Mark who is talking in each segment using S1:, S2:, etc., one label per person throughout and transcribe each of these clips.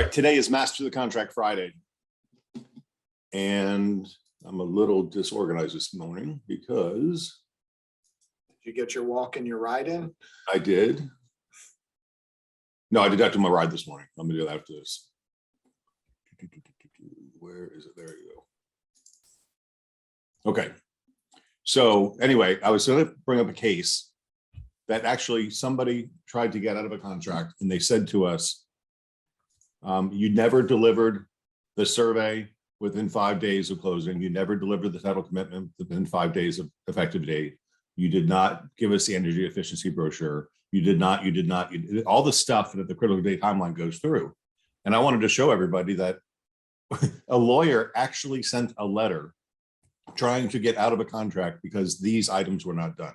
S1: right, today is Master the Contract Friday. And I'm a little disorganized this morning because
S2: Did you get your walk and your ride in?
S1: I did. No, I did after my ride this morning. I'm gonna do that after this. Where is it? There you go. Okay. So anyway, I was going to bring up a case that actually somebody tried to get out of a contract, and they said to us, you never delivered the survey within 5 days of closing. You never delivered the title commitment within 5 days of effective date. You did not give us the energy efficiency brochure. You did not, all the stuff that the critical date timeline goes through. And I wanted to show everybody that a lawyer actually sent a letter trying to get out of a contract because these items were not done.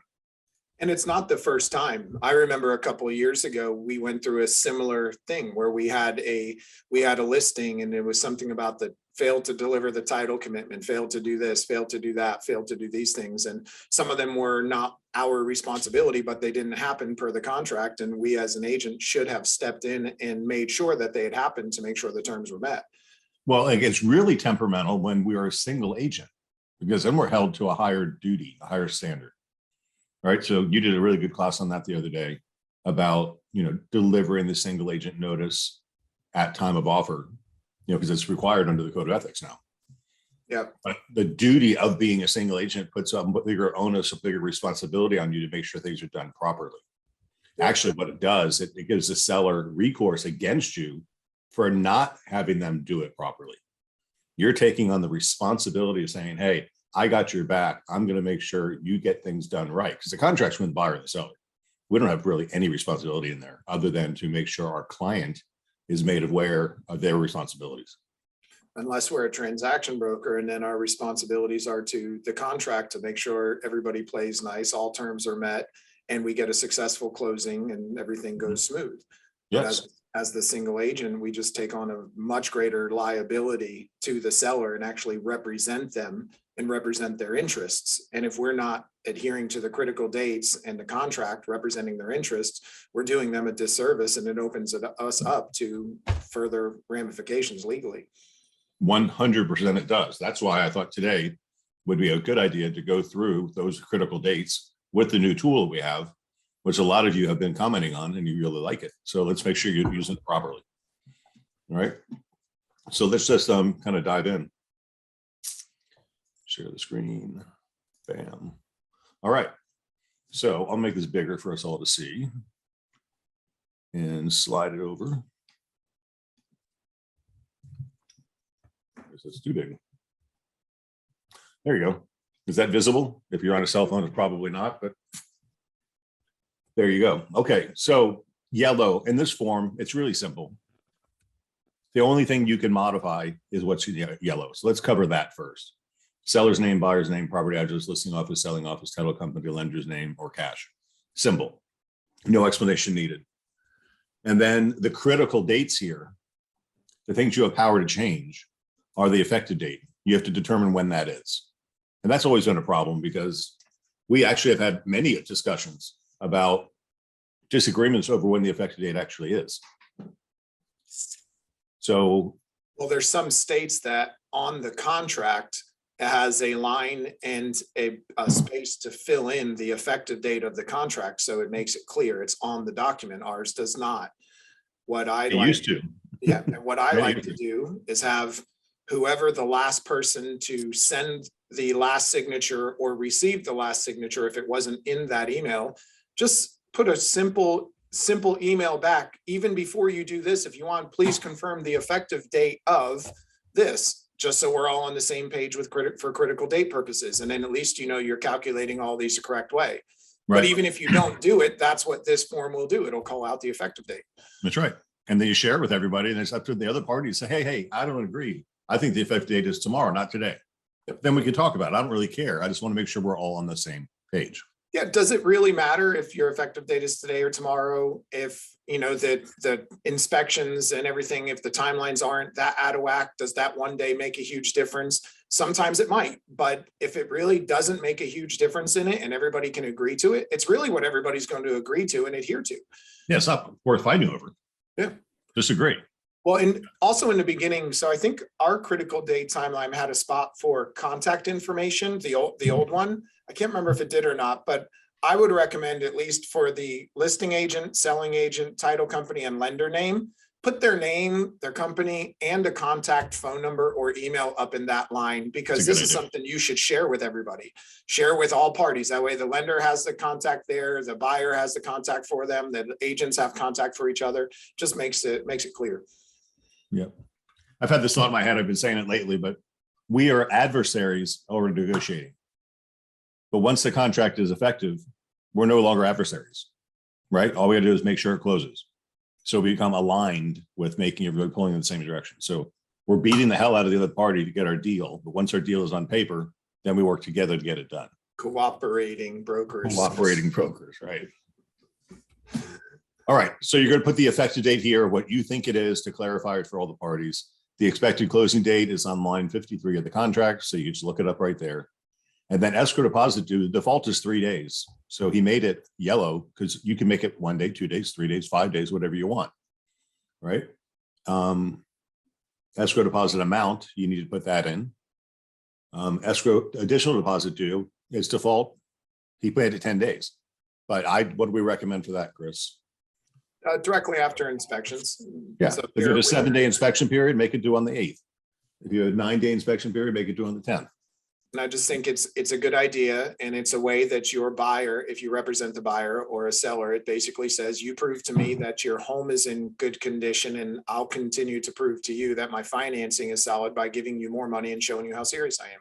S2: And it's not the first time. I remember a couple of years ago, we went through a similar thing where we had a listing, and it was something about the failed to deliver the title commitment, failed to do this, failed to do that, failed to do these things. And some of them were not our responsibility, but they didn't happen per the contract. And we as an agent should have stepped in and made sure that they had happened to make sure the terms were met.
S1: Well, it's really temperamental when we are a single agent, because then we're held to a higher duty, a higher standard. Right. So you did a really good class on that the other day about, delivering the single agent notice at time of offer, because it's required under the code of ethics now.
S2: Yeah.
S1: But the duty of being a single agent puts a bigger onus, a bigger responsibility on you to make sure things are done properly. Yeah. Actually, what it does, it gives the seller recourse against you for not having them do it properly. You're taking on the responsibility of saying, hey, I got your back. I'm going to make sure you get things done right. Because the contract's with the buyer and the seller. We don't have really any responsibility in there other than to make sure our client is made aware of their responsibilities.
S2: Unless we're a transaction broker, and then our responsibilities are to the contract to make sure everybody plays nice, all terms are met, and we get a successful closing and everything goes smooth.
S1: Yes.
S2: As the single agent, we just take on a much greater liability to the seller and actually represent them and represent their interests. And if we're not adhering to the critical dates and the contract representing their interests, we're doing them a disservice, and it opens us up to further ramifications legally.
S1: 100% it does. That's why I thought today would be a good idea to go through those critical dates with the new tool we have, which a lot of you have been commenting on and you really like it. So let's make sure you use it properly. All right. So let's just kind of dive in. Share the screen. Bam. All right. So I'll make this bigger for us all to see and slide it over. It's too big. There you go. Is that visible? If you're on a cell phone, it's probably not, but there you go. Okay, so yellow in this form, it's really simple. The only thing you can modify is what's yellow. So let's cover that first. Seller's name, buyer's name, property address, listing office, selling office, title company, lender's name, or cash. Simple. No explanation needed. And then the critical dates here, the things you have power to change, are the effective date. You have to determine when that is. And that's always been a problem because we actually have had many discussions about disagreements over when the effective date actually is. So,
S2: well, there's some states that on the contract has a line and a space to fill in the effective date of the contract, so it makes it clear it's on the document. Ours does not. What I
S1: used to.
S2: Yeah, and what I like to do is have whoever the last person to send the last signature or receive the last signature, if it wasn't in that email, just put a simple email back. Even before you do this, if you want, please confirm the effective date of this, just so we're all on the same page with for critical date purposes. And then at least you're calculating all these the correct way. Right. But even if you don't do it, that's what this form will do. It'll call out the effective date.
S1: That's right. And then you share it with everybody, and it's up to the other party to say, hey, I don't agree. I think the effective date is tomorrow, not today. Then we can talk about it. I don't really care. I just want to make sure we're all on the same page.
S2: Yeah. Does it really matter if your effective date is today or tomorrow? If, the inspections and everything, if the timelines aren't that out of whack, does that one day make a huge difference? Sometimes it might, but if it really doesn't make a huge difference in it and everybody can agree to it, it's really what everybody's going to agree to and adhere to.
S1: Yeah, it's not worth fighting over.
S2: Yeah.
S1: Disagree.
S2: Well, and also in the beginning, so I think our critical date timeline had a spot for contact information, the old one. I can't remember if it did or not, but I would recommend, at least for the listing agent, selling agent, title company, and lender name, put their name, their company, and a contact phone number or email up in that line, because
S1: That's a good
S2: this is
S1: idea.
S2: something you should share with everybody. Share with all parties. That way the lender has the contact there, the buyer has the contact for them, the agents have contact for each other. Just makes it clear.
S1: Yep. I've had this thought in my head. I've been saying it lately, but we are adversaries over negotiating. But once the contract is effective, we're no longer adversaries, right? All we gotta do is make sure it closes. So we become aligned with making everybody pulling in the same direction. So we're beating the hell out of the other party to get our deal. But once our deal is on paper, then we work together to get it done.
S2: Cooperating brokers.
S1: Cooperating brokers, right? All right, so you're going to put the effective date here, what you think it is, to clarify it for all the parties. The expected closing date is on line 53 of the contract, so you just look it up right there. And then escrow deposit due, the default is 3 days. So he made it yellow because you can make it 1 day, 2 days, 3 days, 5 days, whatever you want, right? Escrow deposit amount, you need to put that in. Escrow additional deposit due is default. He paid it 10 days. But what do we recommend for that, Chris?
S2: Directly after inspections.
S1: Yeah,
S2: So
S1: if you had a 7-day inspection period, make it due on the 8th. If you had a 9-day inspection period, make it due on the 10th.
S2: And I just think it's a good idea, and it's a way that your buyer, if you represent the buyer or a seller, it basically says, you prove to me that your home is in good condition, and I'll continue to prove to you that my financing is solid by giving you more money and showing you how serious I am.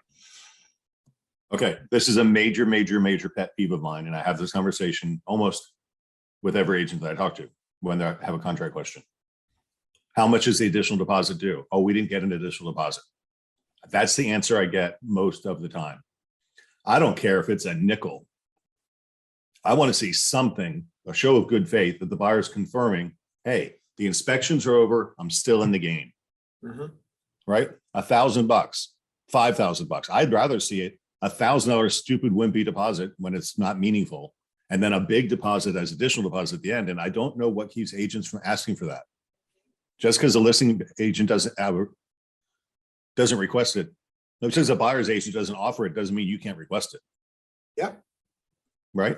S1: Okay, this is a major, major, major pet peeve of mine, and I have this conversation almost with every agent that I talk to when they have a contract question. How much is the additional deposit due? Oh, we didn't get an additional deposit. That's the answer I get most of the time. I don't care if it's a nickel. I want to see something, a show of good faith that the buyer's confirming, hey, the inspections are over, I'm still in the game, right? $1,000, $5,000. I'd rather see it $1,000 stupid wimpy deposit when it's not meaningful, and then a big deposit as additional deposit at the end. And I don't know what keeps agents from asking for that. Just because a listing agent doesn't request it, just because a buyer's agent doesn't offer it, doesn't mean you can't request it.
S2: Yeah,
S1: right.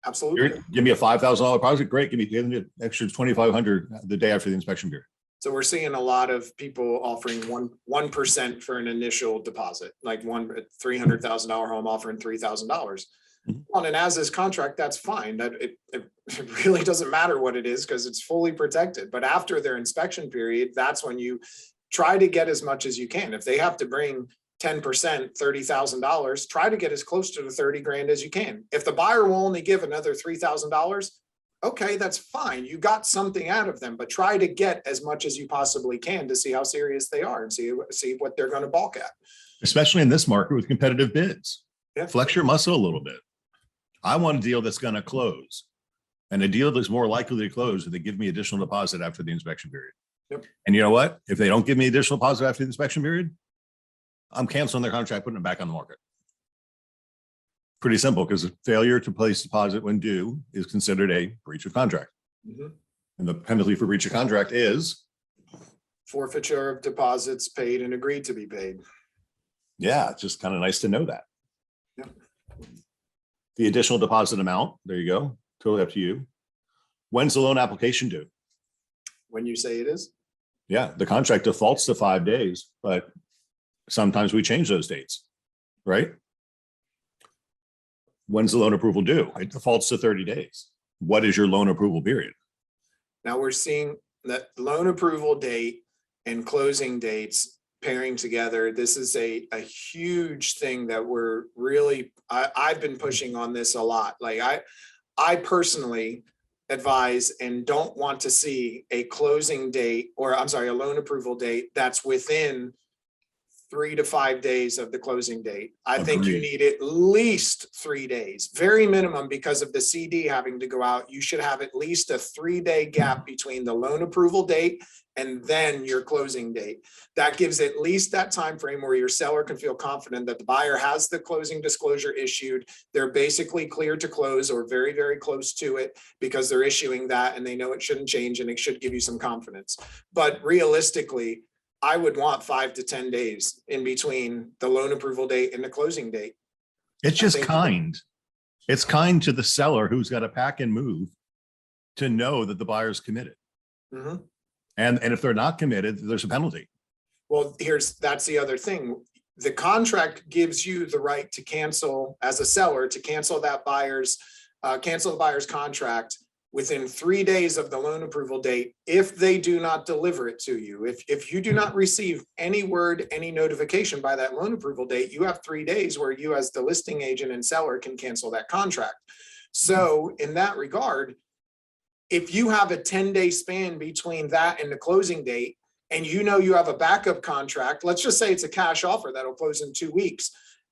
S2: Absolutely.
S1: Give me a $5,000 deposit. Great. Give me an extra $2,500 the day after the inspection period.
S2: So we're seeing a lot of people offering 1% for an initial deposit, like $300,000 home offering $3,000. Well, and as this contract, that's fine. That it really doesn't matter what it is because it's fully protected. But after their inspection period, that's when you try to get as much as you can. If they have to bring 10%, $30,000, try to get as close to the 30 grand as you can. If the buyer will only give another $3,000, okay, that's fine. You got something out of them, but try to get as much as you possibly can to see how serious they are and see what they're going to balk at.
S1: Especially in this market with competitive bids.
S2: Yeah.
S1: Flex your muscle a little bit. I want a deal that's going to close, and a deal that's more likely to close if they give me additional deposit after the inspection period.
S2: Yep.
S1: And you know what? If they don't give me additional deposit after the inspection period, I'm canceling their contract, putting it back on the market. Pretty simple, because failure to place deposit when due is considered a breach of contract. And the penalty for breach of contract is
S2: forfeiture of deposits paid and agreed to be paid.
S1: Yeah, it's just kind of nice to know that.
S2: Yeah.
S1: The additional deposit amount, there you go. Totally up to you. When's the loan application due?
S2: When you say it is?
S1: Yeah, the contract defaults to 5 days, but sometimes we change those dates, right? When's the loan approval due? It defaults to 30 days. What is your loan approval period?
S2: Now we're seeing that loan approval date and closing dates pairing together. This is a huge thing that we're really, I've been pushing on this a lot. Like I personally advise and don't want to see a closing date, or I'm sorry, a loan approval date that's within 3 to 5 days of the closing date. I think you
S1: Agreed.
S2: need at least 3 days, very minimum, because of the CD having to go out. You should have at least a 3-day gap between the loan approval date and then your closing date. That gives at least that time frame where your seller can feel confident that the buyer has the closing disclosure issued. They're basically clear to close or very, very close to it because they're issuing that and they know it shouldn't change and it should give you some confidence. But realistically, I would want 5 to 10 days in between the loan approval date and the closing date.
S1: It's just
S2: think-
S1: kind. It's kind to the seller who's got to pack and move to know that the buyer's committed.
S2: Mhm.
S1: And if they're not committed, there's a penalty.
S2: Well, that's the other thing. The contract gives you the right to cancel as a seller, to cancel that cancel the buyer's contract within 3 days of the loan approval date if they do not deliver it to you. If you do not receive any word, any notification by that loan approval date, you have 3 days where you as the listing agent and seller can cancel that contract. So in that regard, if you have a 10-day span between that and the closing date, and you know you have a backup contract, let's just say it's a cash offer that'll close in 2 weeks.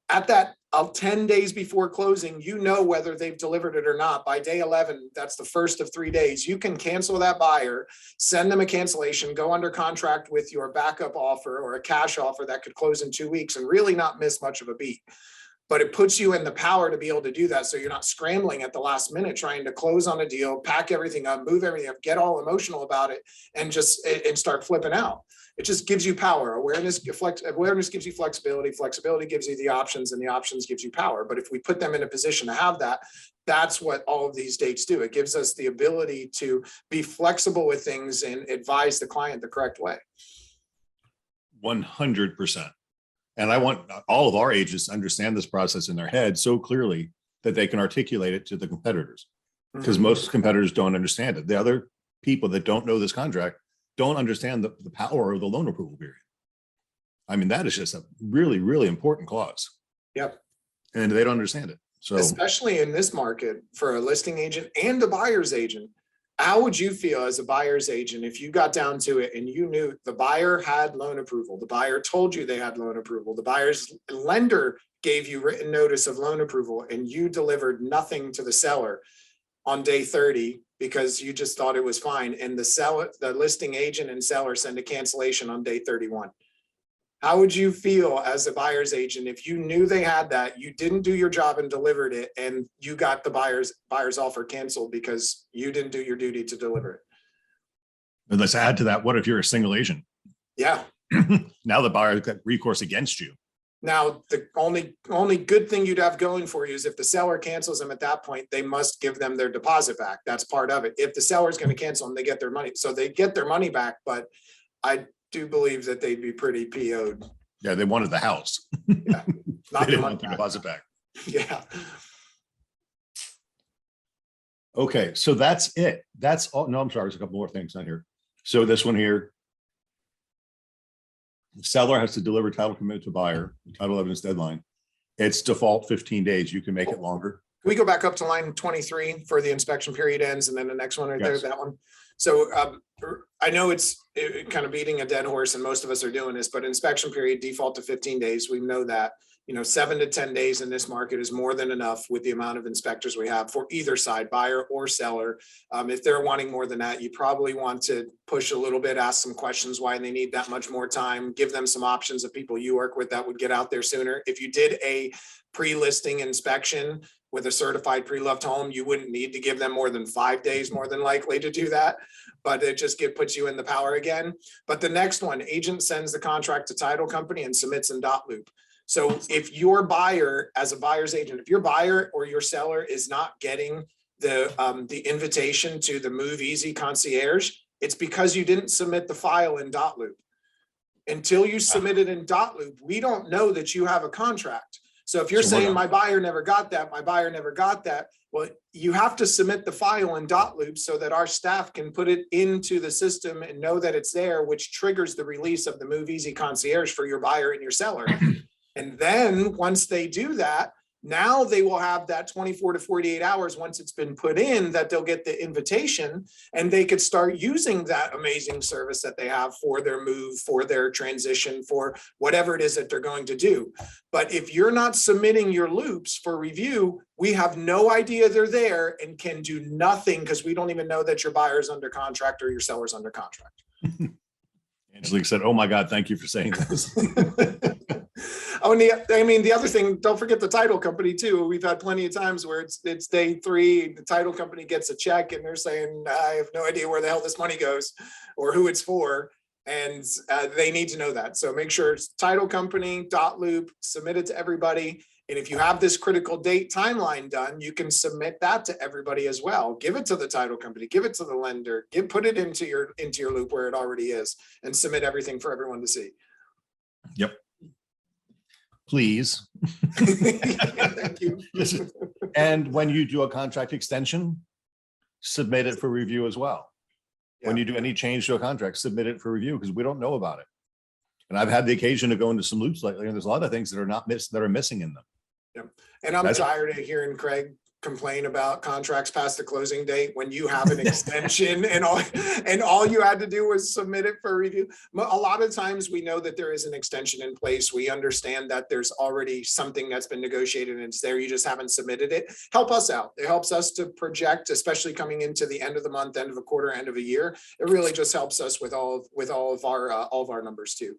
S2: At that 10 days before closing, you know whether they've delivered it or not. By day 11, that's the first of 3 days. You can cancel that buyer, send them a cancellation, go under contract with your backup offer or a cash offer that could close in 2 weeks and really not miss much of a beat. But it puts you in the power to be able to do that. So you're not scrambling at the last minute, trying to close on a deal, pack everything up, move everything up, get all emotional about it and start flipping out. It just gives you power. Awareness gives you flexibility. Flexibility gives you the options and the options gives you power. But if we put them in a position to have that, that's what all of these dates do. It gives us the ability to be flexible with things and advise the client the correct way.
S1: 100%. And I want all of our agents to understand this process in their head so clearly that they can articulate it to the competitors, because most competitors don't understand it. The other people that don't know this contract don't understand the power of the loan approval period. I mean, that is just a really, really important clause.
S2: Yep.
S1: And they don't understand it. So
S2: especially in this market for a listing agent and a buyer's agent, how would you feel as a buyer's agent if you got down to it and you knew the buyer had loan approval, the buyer told you they had loan approval, the buyer's lender gave you written notice of loan approval, and you delivered nothing to the seller on day 30 because you just thought it was fine, and the listing agent and seller send a cancellation on day 31? How would you feel as a buyer's agent if you knew they had that, you didn't do your job and delivered it, and you got the buyer's offer canceled because you didn't do your duty to deliver it?
S1: and let's add to that. What if you're a single agent?
S2: Yeah.
S1: Now the buyer got recourse against you.
S2: Now, the only good thing you'd have going for you is if the seller cancels them at that point, they must give them their deposit back. That's part of it. If the seller's going to cancel them, they get their money. So they get their money back, but I do believe that they'd be pretty PO'd.
S1: Yeah, they wanted the house.
S2: Yeah.
S1: They didn't want the deposit back.
S2: Yeah.
S1: Okay, so that's it. That's all. No, I'm sorry. There's a couple more things on here. So this one here. The seller has to deliver title committed to buyer, title evidence deadline. It's default 15 days. You can make it longer.
S2: Can we go back up to line 23 for the inspection period ends, and then the next one right there,
S1: Yes.
S2: that one? So I know it's kind of beating a dead horse and most of us are doing this, but inspection period default to 15 days. We know that, 7 to 10 days in this market is more than enough with the amount of inspectors we have for either side, buyer or seller. If they're wanting more than that, you probably want to push a little bit, ask some questions why they need that much more time, give them some options of people you work with that would get out there sooner. If you did a pre-listing inspection with a certified pre-loved home, you wouldn't need to give them more than 5 days, more than likely to do that, but it just puts you in the power again. But the next one, agent sends the contract to title company and submits in dot loop. So if your buyer, as a buyer's agent, if your buyer or your seller is not getting the invitation to the Move Easy concierge, it's because you didn't submit the file in dot loop. Until you submit it in dot loop, we don't know that you have a contract. So if you're saying my buyer never got that, my buyer never got that, well, you have to submit the file in dot loop so that our staff can put it into the system and know that it's there, which triggers the release of the Move Easy concierge for your buyer and your seller. And then once they do that, Now they will have that 24 to 48 hours once it's been put in, that they'll get the invitation and they could start using that amazing service that they have for their move, for their transition, for whatever it is that they're going to do. But if you're not submitting your loops for review, we have no idea they're there and can do nothing because we don't even know that your buyer's under contract or your seller's under contract.
S1: Angelique said, "Oh my God, thank you for saying this."
S2: Oh, and the other thing, don't forget the title company too. We've had plenty of times where it's day 3, the title company gets a check and they're saying, I have no idea where the hell this money goes or who it's for. And they need to know that. So make sure it's title company, .loop, submit it to everybody. And if you have this critical date timeline done, you can submit that to everybody as well. Give it to the title company, give it to the lender, put it into your loop where it already is, and submit everything for everyone to see.
S1: Yep. Please.
S2: Thank you.
S1: And when you do a contract extension, submit it for review as well. When you do any change to a contract, submit it for review because we don't know about it. And I've had the occasion to go into some loops lately, and there's a lot of things that are missing in them.
S2: And I'm tired of hearing Craig complain about contracts past the closing date when you have an extension and all you had to do was submit it for review. A lot of times we know that there is an extension in place. We understand that there's already something that's been negotiated and it's there. You just haven't submitted it. Help us out. It helps us to project, especially coming into the end of the month, end of a quarter, end of a year. It really just helps us with all of our numbers too.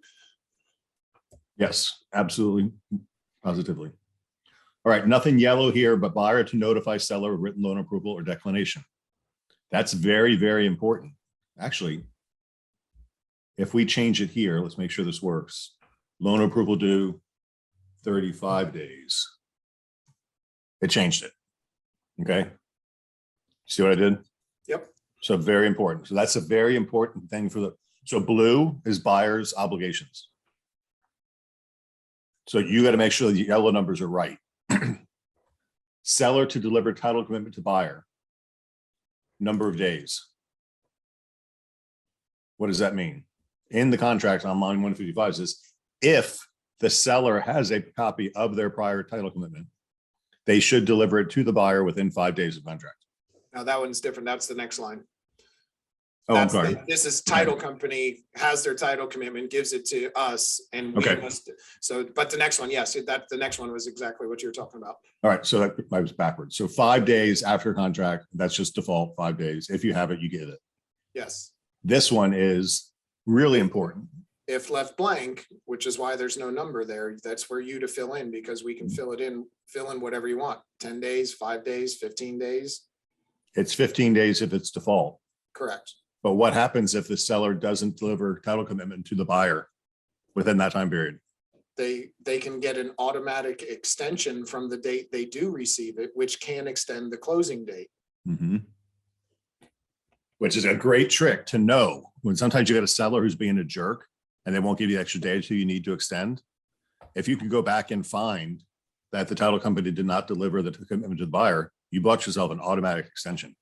S1: Yes, absolutely. Positively. All right, nothing yellow here, but buyer to notify seller of written loan approval or declination. That's very, very important. Actually, if we change it here, let's make sure this works. Loan approval due 35 days. It changed it. Okay. See what I did?
S2: Yep.
S1: So very important. So that's a very important thing so blue is buyer's obligations. So you got to make sure the yellow numbers are right. Seller to deliver title commitment to buyer. Number of days. What does that mean? In the contract on line 155 says, if the seller has a copy of their prior title commitment, they should deliver it to the buyer within 5 days of contract.
S2: Now that one's different. That's the next line.
S1: Oh, I'm sorry.
S2: This is title company has their title commitment, gives it to us, and we must. So, but the next one, yes, the next one was exactly what you were talking about.
S1: All right, so I was backwards. So 5 days after contract, that's just default 5 days. If you have it, you get it.
S2: Yes.
S1: This one is really important.
S2: If left blank, which is why there's no number there, that's for you to fill in because we can fill in whatever you want. 10 days, 5 days, 15 days.
S1: It's 15 days if it's default.
S2: Correct.
S1: But what happens if the seller doesn't deliver title commitment to the buyer within that time period?
S2: They can get an automatic extension from the date they do receive it, which can extend the closing date.
S1: Mm-hmm. Which is a great trick to know when sometimes you got a seller who's being a jerk and they won't give you the extra day or two you need to extend. If you can go back and find that the title company did not deliver the commitment to the buyer, you bought yourself an automatic extension.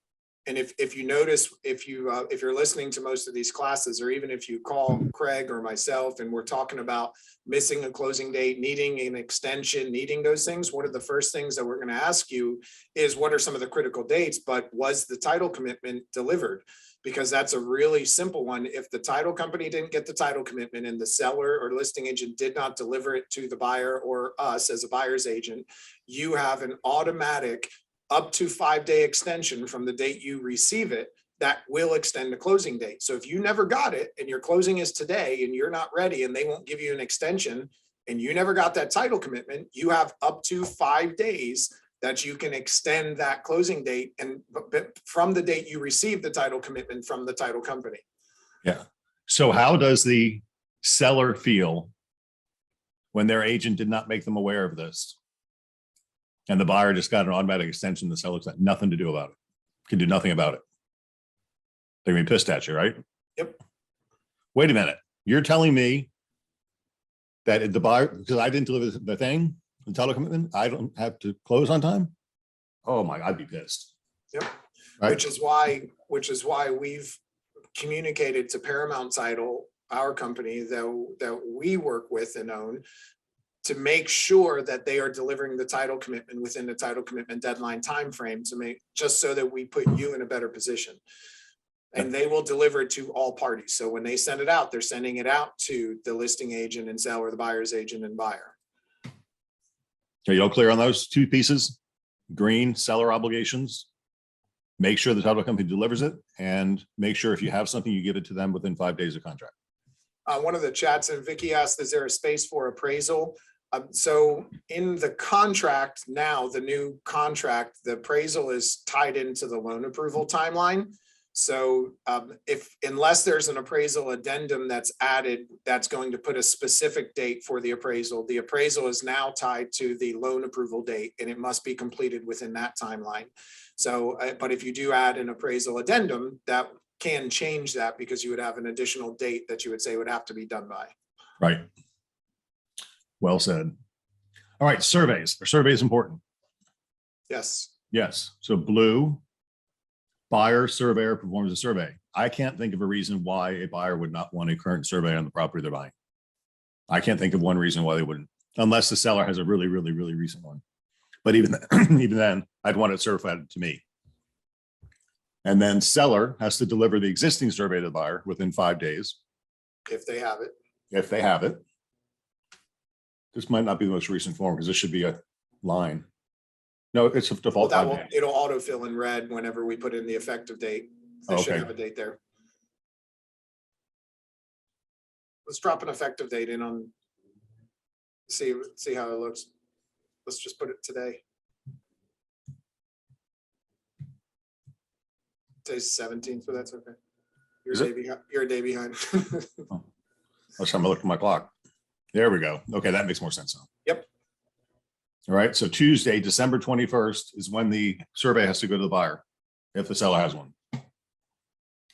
S2: And if you notice, if you're listening to most of these classes, or even if you call Craig or myself and we're talking about missing a closing date, needing an extension, needing those things, one of the first things that we're going to ask you is what are some of the critical dates, but was the title commitment delivered? Because that's a really simple one. If the title company didn't get the title commitment and the seller or listing agent did not deliver it to the buyer or us as a buyer's agent, you have an automatic up to 5-day extension from the date you receive it that will extend the closing date. So if you never got it and your closing is today and you're not ready and they won't give you an extension and you never got that title commitment, you have up to 5 days that you can extend that closing date and from the date you receive the title commitment from the title company.
S1: Yeah. So how does the seller feel when their agent did not make them aware of this? And the buyer just got an automatic extension. The seller's got nothing to do about it. Can do nothing about it. They're gonna be pissed at you, right?
S2: Yep.
S1: Wait a minute. You're telling me that the buyer, because I didn't deliver the thing, the title commitment, I don't have to close on time? Oh my, I'd be pissed.
S2: Yep.
S1: Right?
S2: Which is why we've communicated to Paramount Title, our company that we work with and own, to make sure that they are delivering the title commitment within the title commitment deadline timeframe to make, just so that we put you in a better position. And they will deliver it to all parties. So when they send it out, they're sending it out to the listing agent and seller, the buyer's agent and buyer.
S1: Are you all clear on those two pieces? Green, seller obligations. Make sure the title company delivers it, and make sure if you have something, you give it to them within 5 days of contract.
S2: One of the chats, and Vicky asked, is there a space for appraisal? So in the contract now, the new contract, the appraisal is tied into the loan approval timeline. So unless there's an appraisal addendum that's added, that's going to put a specific date for the appraisal is now tied to the loan approval date, and it must be completed within that timeline. So, but if you do add an appraisal addendum, that can change that, because you would have an additional date that you would say would have to be done by.
S1: Right. Well said. All right, surveys. Are surveys important?
S2: Yes.
S1: Yes. So blue, buyer surveyor performs a survey. I can't think of a reason why a buyer would not want a current survey on the property they're buying. I can't think of one reason why they wouldn't, unless the seller has a really, really, really recent one. But even then, I'd want it certified to me. And then seller has to deliver the existing survey to the buyer within 5 days.
S2: If they have it.
S1: If they have it. This might not be the most recent form, because this should be a line. No, it's a
S2: Well,
S1: default.
S2: that
S1: 5
S2: will,
S1: days.
S2: it'll autofill in red whenever we put in the effective date. They should
S1: Okay.
S2: have a date there. Let's drop an effective date in on, see how it looks. Let's just put it today. Today's 17th, but that's okay.
S1: Is it?
S2: You're a day behind.
S1: Last time I looked at my clock. There we go. Okay, that makes more sense now.
S2: Yep.
S1: All right, so Tuesday, December 21st is when the survey has to go to the buyer, if the seller has one.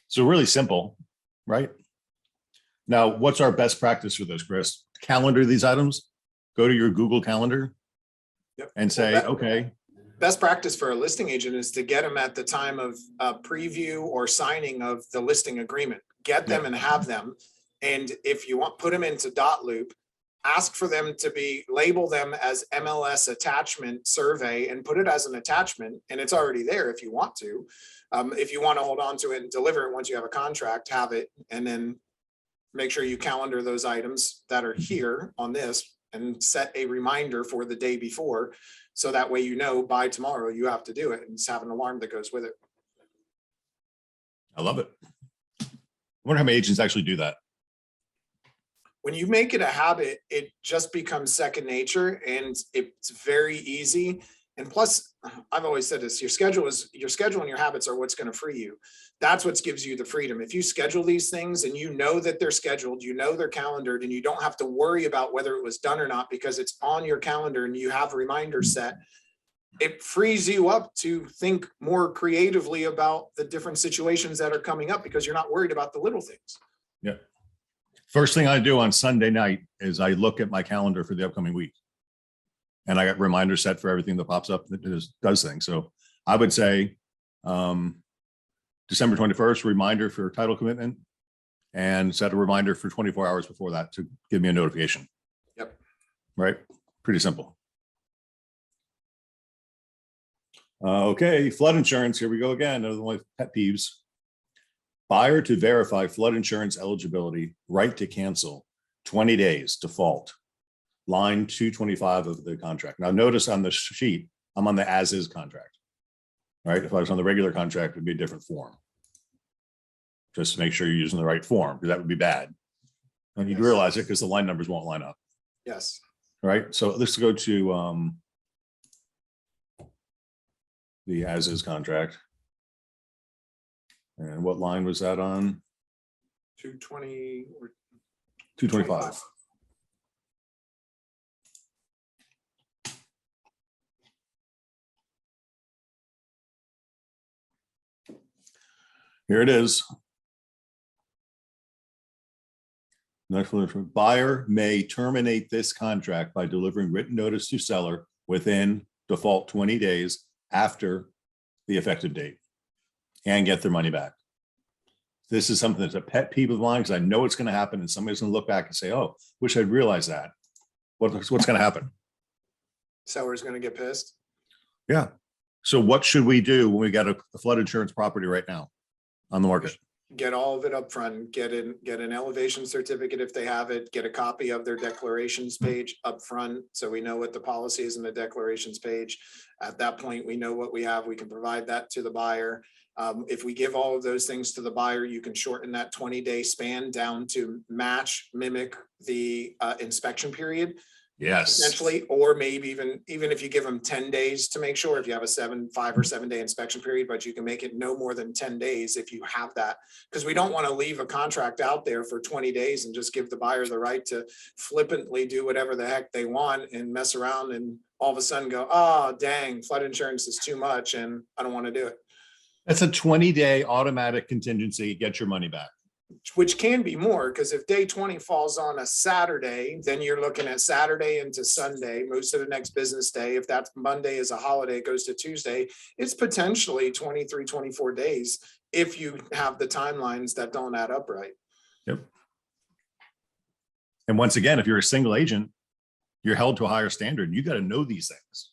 S1: So really simple, right? Now, what's our best practice for this, Chris? Calendar these items, go to your Google Calendar.
S2: Yep.
S1: And say,
S2: Well,
S1: okay,
S2: best practice for a listing agent is to get them at the time of preview or signing of the listing agreement. Get them and have them. And if you want, put them into Dotloop, ask for them to be, label them as MLS attachment survey and put it as an attachment, and it's already there if you want to. If you want to hold on to it and deliver it once you have a contract, have it, and then make sure you calendar those items that are here on this and set a reminder for the day before. So that way, you know, by tomorrow you have to do it, and just have an alarm that goes with it.
S1: I love it. I wonder how many agents actually do that.
S2: When you make it a habit, it just becomes second nature, and it's very easy. And plus, I've always said this, your schedule and your habits are what's going to free you. That's what gives you the freedom. If you schedule these things and you know that they're scheduled, you know they're calendared, and you don't have to worry about whether it was done or not because it's on your calendar and you have reminders set, it frees you up to think more creatively about the different situations that are coming up because you're not worried about the little things.
S1: Yeah. First thing I do on Sunday night is I look at my calendar for the upcoming week. And I got reminders set for everything that pops up that does things. So I would say December 21st, reminder for title commitment, and set a reminder for 24 hours before that to give me a notification.
S2: Yep.
S1: Right? Pretty simple. Okay, flood insurance. Here we go again. Another one of my pet peeves. Buyer to verify flood insurance eligibility, right to cancel, 20 days default. Line 225 of the contract. Now notice on the sheet, I'm on the as is contract. Right? If I was on the regular contract, it would be a different form. Just to make sure you're using the right form, because that would be bad. And you'd
S2: Yes.
S1: realize it because the line numbers won't line up.
S2: Yes.
S1: Right? So let's go to the as is contract. And what line was that on?
S2: 220 or
S1: 225. Here it is. Next one, buyer may terminate this contract by delivering written notice to seller within default 20 days after the effective date and get their money back. This is something that's a pet peeve of mine because I know it's going to happen and somebody's going to look back and say, oh, wish I'd realized that. what's going to happen?
S2: Seller's gonna get pissed.
S1: Yeah. So what should we do when we got a flood insurance property right now on the market?
S2: Get all of it up front. Get an elevation certificate if they have it, get a copy of their declarations page up front, so we know what the policy is in the declarations page. At that point, we know what we have. We can provide that to the buyer. If we give all of those things to the buyer, you can shorten that 20-day span down to mimic the inspection period.
S1: Yes.
S2: Essentially, or maybe even if you give them 10 days to make sure, if you have a 5 or 7 day inspection period, but you can make it no more than 10 days if you have that. Because we don't want to leave a contract out there for 20 days and just give the buyer the right to flippantly do whatever the heck they want and mess around and all of a sudden go, oh, dang, flood insurance is too much and I don't want to do it.
S1: That's a 20-day automatic contingency. Get your money back.
S2: Which can be more, because if day 20 falls on a Saturday, then you're looking at Saturday into Sunday, most of the next business day. If that Monday is a holiday, it goes to Tuesday, it's potentially 23, 24 days if you have the timelines that don't add up right.
S1: Yep. And once again, if you're a single agent, you're held to a higher standard. You got to know these things.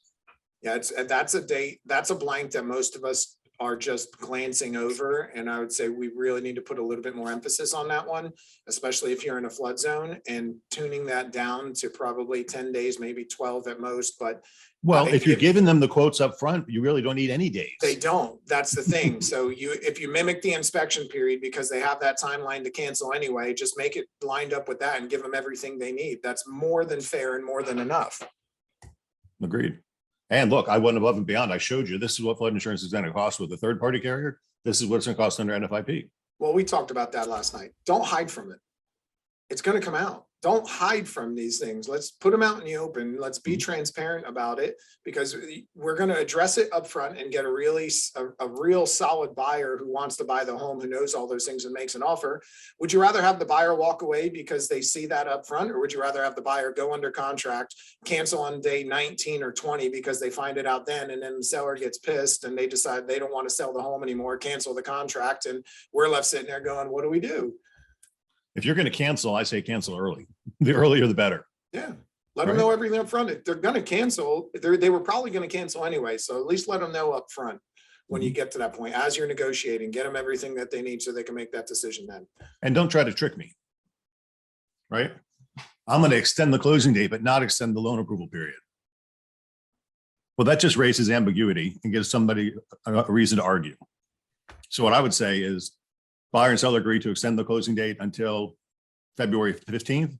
S2: Yeah, that's a date, that's a blank that most of us are just glancing over. And I would say we really need to put a little bit more emphasis on that one, especially if you're in a flood zone, and tuning that down to probably 10 days, maybe 12 at most. But
S1: well, if you're giving them the quotes up front, you really don't need any days.
S2: They don't. That's the thing. So if you mimic the inspection period, because they have that timeline to cancel anyway, just make it lined up with that and give them everything they need. That's more than fair and more than enough.
S1: Agreed. And look, I went above and beyond. I showed you, this is what flood insurance is going to cost with a third party carrier. This is what it's going to cost under NFIP.
S2: Well, we talked about that last night. Don't hide from it. It's going to come out. Don't hide from these things. Let's put them out in the open. Let's be transparent about it, because we're going to address it up front and get a real solid buyer who wants to buy the home, who knows all those things and makes an offer. Would you rather have the buyer walk away because they see that up front, or would you rather have the buyer go under contract, cancel on day 19 or 20 because they find it out then, and then the seller gets pissed and they decide they don't want to sell the home anymore, cancel the contract, and we're left sitting there going, what do we do?
S1: If you're going to cancel, I say cancel early. The earlier, the better.
S2: Yeah. Let them know everything up front. If they're going to cancel, they were probably going to cancel anyway. So at least let them know up front when you get to that point. As you're negotiating, get them everything that they need so they can make that decision then.
S1: And don't try to trick me. Right? I'm going to extend the closing date, but not extend the loan approval period. Well, that just raises ambiguity and gives somebody a reason to argue. So what I would say is, buyer and seller agree to extend the closing date until February 15th,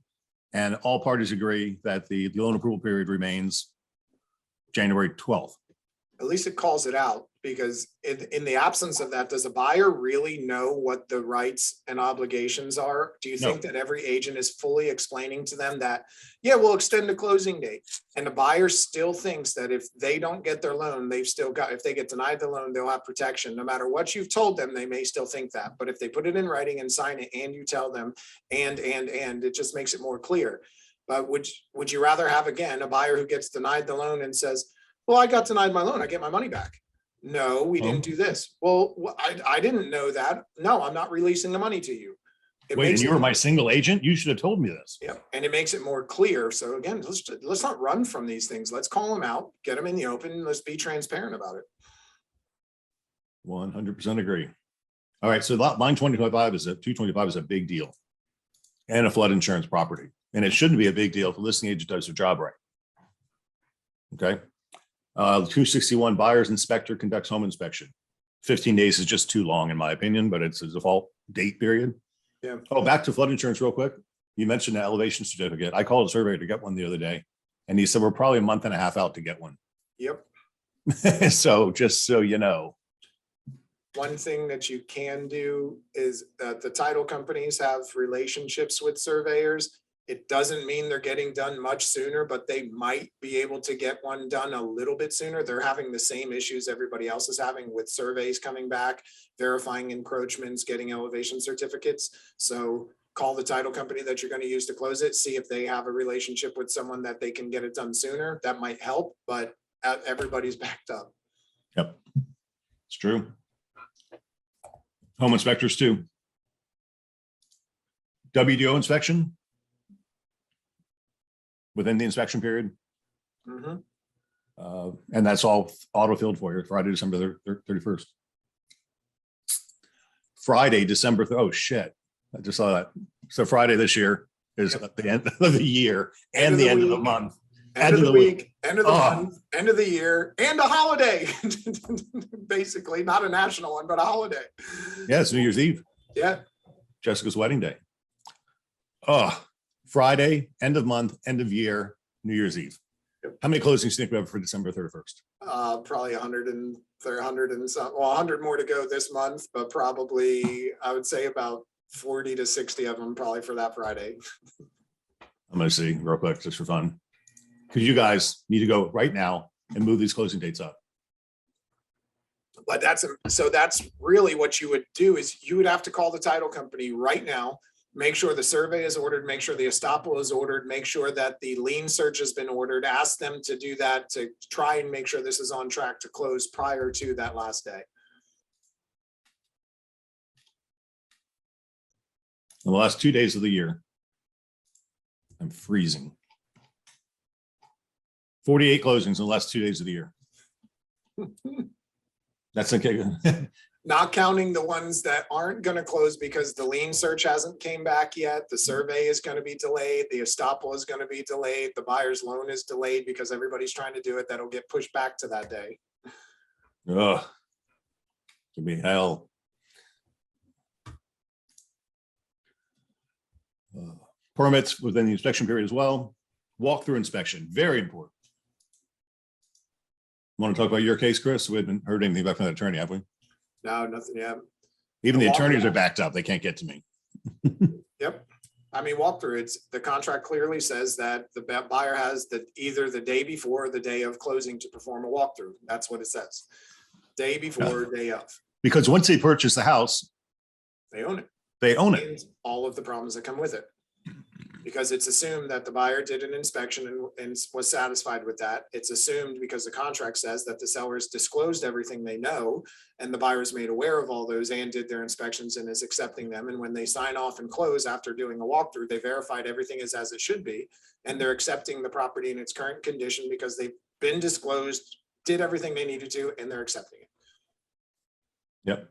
S1: and all parties agree that the loan approval period remains January 12th.
S2: At least it calls it out, because in the absence of that, does a buyer really know what the rights and obligations are? Do you think that every agent is fully explaining to them that, yeah, we'll extend the closing date, and the buyer still thinks that if they don't get their loan, they've still got, if they get denied the loan, they'll have protection. No matter what you've told them, they may still think that. But if they put it in writing and sign it, and you tell them, and it just makes it more clear. But would you rather have, again, a buyer who gets denied the loan and says, well, I got denied my loan, I get my money back? No, we didn't do this. Well, I didn't know that. No, I'm not releasing the money to you.
S1: Wait, and you were my single agent? You should have told me this.
S2: Yeah, and it makes it more clear. So again, let's not run from these things. Let's call them out, get them in the open. Let's be transparent about it.
S1: 100% agree. All right, so line 225 is a big deal, and a flood insurance property, and it shouldn't be a big deal if the listing agent does their job right. Okay. 261, buyer's inspector conducts home inspection. 15 days is just too long, in my opinion, but it's a default date period.
S2: Yeah. Oh,
S1: back to flood insurance real quick. You mentioned the elevation certificate. I called a surveyor to get one the other day, and he said we're probably a month and a half out to get one.
S2: Yep.
S1: So just so you know.
S2: One thing that you can do is that the title companies have relationships with surveyors. It doesn't mean they're getting done much sooner, but they might be able to get one done a little bit sooner. They're having the same issues everybody else is having with surveys coming back, verifying encroachments, getting elevation certificates. So call the title company that you're going to use to close it, see if they have a relationship with someone that they can get it done sooner. That might help, but everybody's backed up.
S1: Yep, it's true. Home inspectors too. WDO inspection. within the inspection period.
S2: Mhm.
S1: And that's all auto-filled for you, Friday, December 31st. Friday, oh shit, I just saw that. So Friday this year is
S2: Yep.
S1: at the end of the year and the end of the
S2: week,
S1: month.
S2: End of the week, end of the
S1: Oh.
S2: month, end of the year, and a holiday. Basically, not a national one, but a holiday.
S1: Yeah, it's New Year's Eve,
S2: Yeah,
S1: Jessica's wedding day. Oh, Friday, end of month, end of year, New Year's Eve.
S2: Yep.
S1: How many closings do you think we have for December 31st?
S2: probably 100 and some, well, 100 more to go this month, but probably I would say about 40 to 60 of them probably for that Friday.
S1: I'm gonna see real quick, just for fun. Because you guys need to go right now and move these closing dates up.
S2: But that's really what you would do is you would have to call the title company right now, make sure the survey is ordered, make sure the estoppel is ordered, make sure that the lien search has been ordered, ask them to do that to try and make sure this is on track to close prior to that last day.
S1: In the last 2 days of the year, I'm freezing. 48 closings in the last 2 days of the year. That's okay.
S2: Not counting the ones that aren't going to close because the lien search hasn't came back yet. The survey is going to be delayed. The estoppel is going to be delayed. The buyer's loan is delayed because everybody's trying to do it. That'll get pushed back to that day.
S1: Ugh. Could be hell. Permits within the inspection period as well. Walkthrough inspection, very important. Want to talk about your case, Chris? We haven't heard anything back from the attorney, have we?
S2: No, nothing yet.
S1: Even the attorneys are backed up. They can't get to me.
S2: Yep. I mean, walkthrough, it's the contract clearly says that the buyer has either the day before or the day of closing to perform a walkthrough. That's what it says. Day before, day of.
S1: Because once they purchase the house,
S2: They own it.
S1: they own it.
S2: And all of the problems that come with it. Because it's assumed that the buyer did an inspection and was satisfied with that. It's assumed because the contract says that the sellers disclosed everything they know and the buyer is made aware of all those and did their inspections and is accepting them. And when they sign off and close after doing a walkthrough, they verified everything is as it should be. And they're accepting the property in its current condition because they've been disclosed, did everything they needed to, and they're accepting it.
S1: Yep.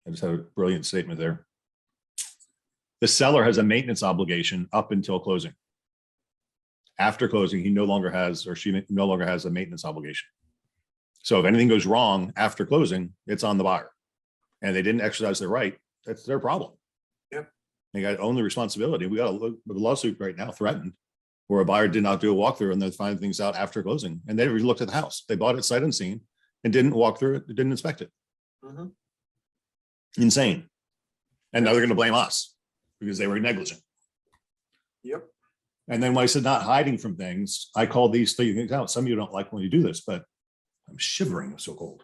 S1: I just had a brilliant statement there. The seller has a maintenance obligation up until closing. After closing, he no longer has, or she no longer has a maintenance obligation. So if anything goes wrong after closing, it's on the buyer. And they didn't exercise their right, that's their problem.
S2: Yep.
S1: They got to own the responsibility. We got a lawsuit right now threatened where a buyer did not do a walkthrough and they're finding things out after closing. And they looked at the house. They bought it sight unseen and didn't walk through it, didn't inspect it.
S2: Mhm.
S1: Insane. And now they're going to blame us because they were negligent.
S2: Yep.
S1: And then when I said not hiding from things, I called these things out. Some of you don't like when you do this, but I'm shivering, I'm so cold.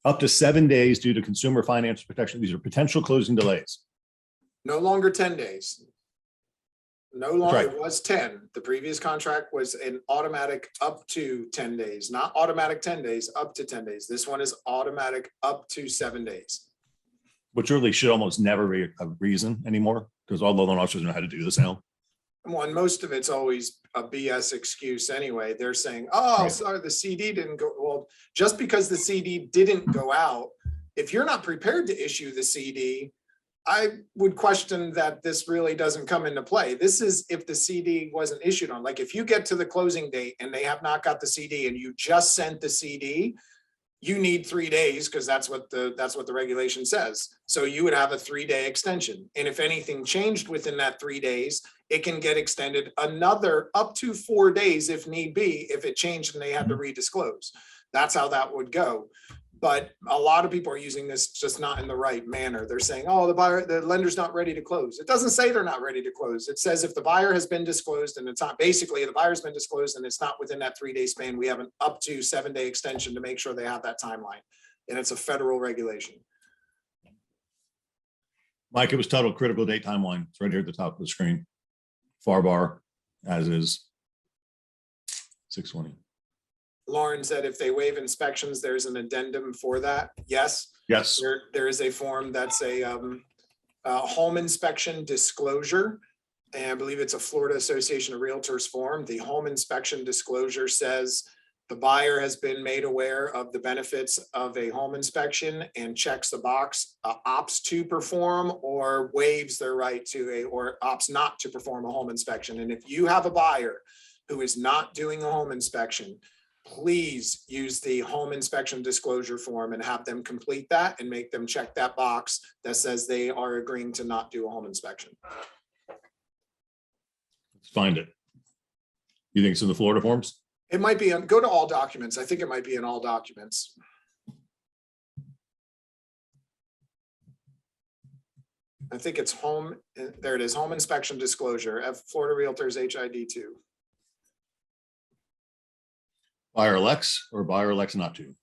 S1: Up to 7 days due to consumer financial protection. These are potential closing delays.
S2: No longer 10 days. No longer,
S1: right.
S2: It was 10. The previous contract was an automatic up to 10 days, not automatic 10 days, up to 10 days. This one is automatic up to 7 days.
S1: Which really should almost never be a reason anymore because all the loan officers know how to do this now.
S2: Well, and most of it's always a BS excuse anyway. They're saying, oh,
S1: Right.
S2: sorry, the CD didn't go. Well, just because the CD didn't go out, if you're not prepared to issue the CD, I would question that this really doesn't come into play. This is if the CD wasn't issued on, like if you get to the closing date and they have not got the CD and you just sent the CD, you need 3 days because that's what the regulation says. So you would have a 3-day extension. And if anything changed within that 3 days, it can get extended another up to 4 days if need be, if it changed and they had to redisclose. That's how that would go. But a lot of people are using this just not in the right manner. They're saying, oh, the lender's not ready to close. It doesn't say they're not ready to close. It says if the buyer has been disclosed and it's not, basically the buyer's been disclosed and it's not within that 3-day span, we have an up to 7-day extension to make sure they have that timeline. And it's a federal regulation.
S1: Mike, it was titled critical date timeline. It's right here at the top of the screen. FAR bar as is 620.
S2: Lauren said if they waive inspections, there's an addendum for that. Yes.
S1: Yes.
S2: There is a form that's a home inspection disclosure. and I believe it's a Florida Association of Realtors form. The home inspection disclosure says the buyer has been made aware of the benefits of a home inspection and checks the box, opts to perform or waives their right to or opts not to perform a home inspection. And if you have a buyer who is not doing a home inspection, please use the home inspection disclosure form and have them complete that and make them check that box that says they are agreeing to not do a home inspection.
S1: Let's find it. You think it's in the Florida forms?
S2: It might be, go to all documents. I think it might be in all documents. I think it's home, there it is, home inspection disclosure, Florida Realtors HID 2.
S1: Buyer elects or buyer elects not to.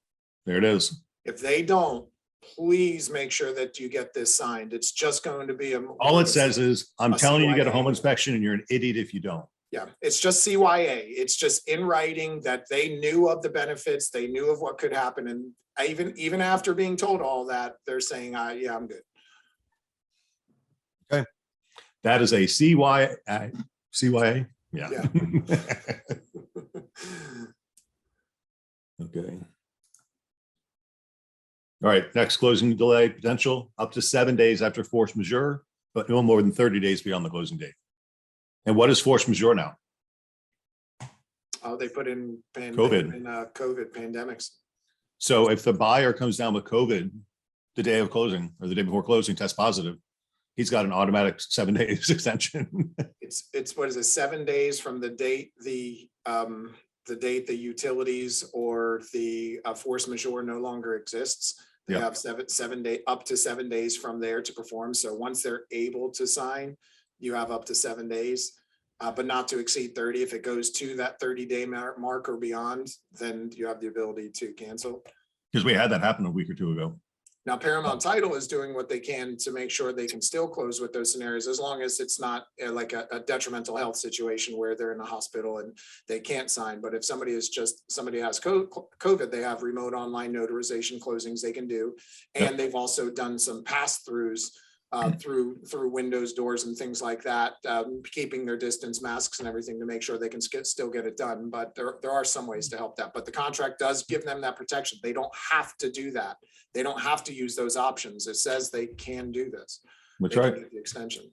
S1: There it is.
S2: If they don't, please make sure that you get this signed. It's just going to be a.
S1: All it says is, I'm
S2: a
S1: telling you to get a
S2: CYA.
S1: home inspection and you're an idiot if you don't.
S2: Yeah, it's just CYA. It's just in writing that they knew of the benefits, they knew of what could happen. And even after being told all that, they're saying, yeah, I'm good.
S1: Okay. That is a CYA. CYA? Yeah.
S2: Yeah.
S1: Okay. All right, next closing delay potential up to 7 days after force majeure, but no more than 30 days beyond the closing date. And what is force majeure now?
S2: Oh, they put in
S1: COVID.
S2: COVID pandemics.
S1: So if the buyer comes down with COVID the day of closing or the day before closing, test positive, he's got an automatic 7 days extension.
S2: It's what is it, 7 days from the date the date the utilities or the force majeure no longer exists. They have up to 7 days from there to perform. So once they're able to sign, you have up to 7 days, but not to exceed 30. If it goes to that 30-day mark or beyond, then you have the ability to cancel.
S1: Because we had that happen a week or two ago.
S2: Now, Paramount Title is doing what they can to make sure they can still close with those scenarios, as long as it's not like a detrimental health situation where they're in a hospital and they can't sign. But if somebody has COVID, they have remote online notarization closings they can do. And they've also done some pass-throughs through windows, doors, and things like that, keeping their distance, masks and everything to make sure they can still get it done. But there are some ways to help that. But the contract does give them that protection. They don't have to do that. They don't have to use those options. It says they can do this.
S1: That's
S2: They can
S1: right.
S2: get the extension.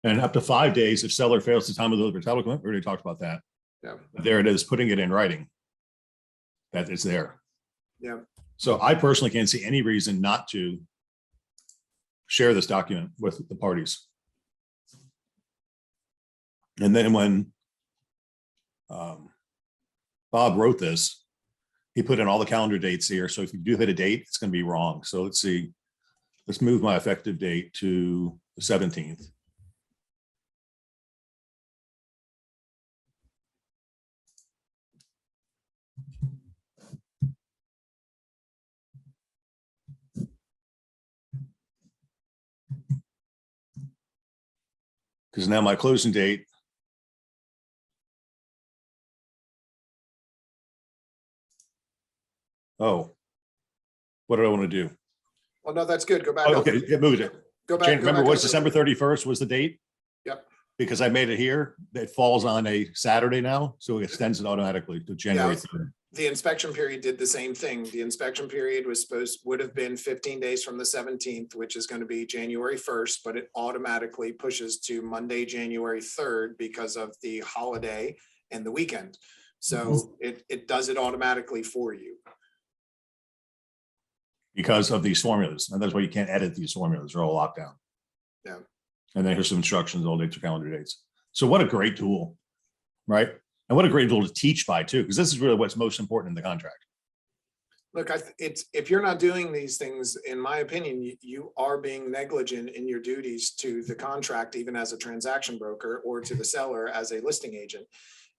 S1: And up to 5 days if seller fails to time of delivery title equipment. We already talked about that.
S2: Yeah.
S1: There it is, putting it in writing. That it's there.
S2: Yeah.
S1: So I personally can't see any reason not to share this document with the parties. And then when Bob wrote this, he put in all the calendar dates here. So if you do hit a date, it's going to be wrong. So let's see. Let's move my effective date to the 17th. Because now my closing date . Oh, what do I want to do?
S2: Well, no, that's good. Go back.
S1: Oh, okay, yeah, move it.
S2: Go back.
S1: Remember, was December 31st was the date?
S2: Yep.
S1: Because I made it here, it falls on a Saturday now, so it extends it automatically to January 3rd.
S2: The inspection period did the same thing. The inspection period would have been 15 days from the 17th, which is going to be January 1st, but it automatically pushes to Monday, January 3rd because of the holiday and the weekend. So it does it automatically for you.
S1: Because of these formulas, and that's why you can't edit these formulas, they're all locked down.
S2: Yeah.
S1: And then here's some instructions, all dates or calendar dates. So what a great tool, right? And what a great tool to teach by too, because this is really what's most important in the contract.
S2: Look, if you're not doing these things, in my opinion, you are being negligent in your duties to the contract, even as a transaction broker, or to the seller as a listing agent.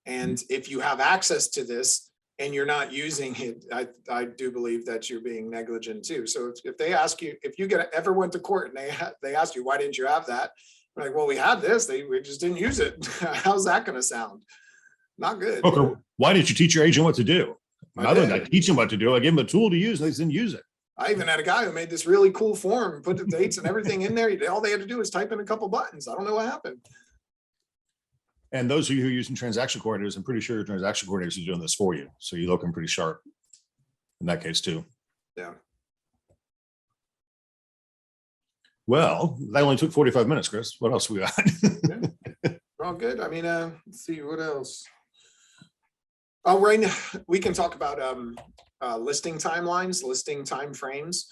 S2: And if you have access to this and you're not using it, I do believe that you're being negligent too. So if they ask you, if you ever went to court and they ask you, why didn't you have that? We're like, well, we had this, we just didn't use it. How's that going to sound? Not good.
S1: Okay, why didn't you teach your agent what to do?
S2: I
S1: Other than
S2: did.
S1: I teach them what to do, I give them a tool to use, they didn't use it.
S2: I even had a guy who made this really cool form, put the dates and everything in there. All they had to do was type in a couple buttons. I don't know what happened.
S1: And those of you who are using transaction coordinators, I'm pretty sure your transaction coordinators are doing this for you. So you're looking pretty sharp in that case too.
S2: Yeah.
S1: Well, that only took 45 minutes, Chris. What else we got?
S2: All good. I mean, let's see what else. Oh, right now we can talk about listing timelines, listing timeframes.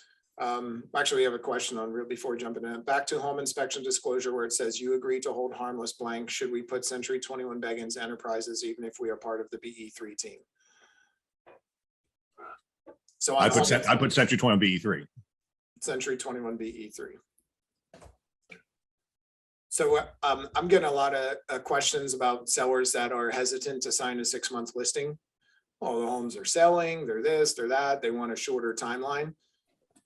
S2: Actually, we have a question on real before jumping in. Back to home inspection disclosure where it says you agree to hold harmless blank. Should we put Century 21 Beggins Enterprises even if we are part of the BE3 team? So
S1: I put Century 21 BE3.
S2: Century 21 BE3. So I'm getting a lot of questions about sellers that are hesitant to sign a 6-month listing. Oh, the homes are selling, they're this, they're that, they want a shorter timeline.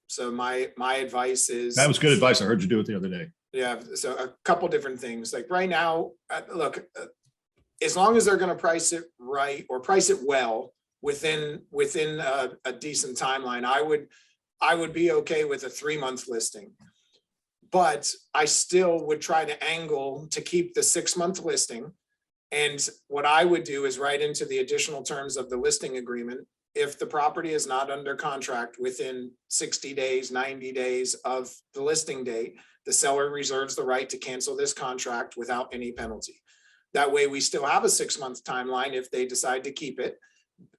S2: So my advice is—
S1: That was good advice. I heard you do it the other day.
S2: Yeah, so a couple different things. Like right now, look, as long as they're going to price it right or price it well within a decent timeline, I would be okay with a 3-month listing. But I still would try to angle to keep the 6-month listing. And what I would do is write into the additional terms of the listing agreement, if the property is not under contract within 60 days, 90 days of the listing date, the seller reserves the right to cancel this contract without any penalty. That way we still have a 6-month timeline if they decide to keep it.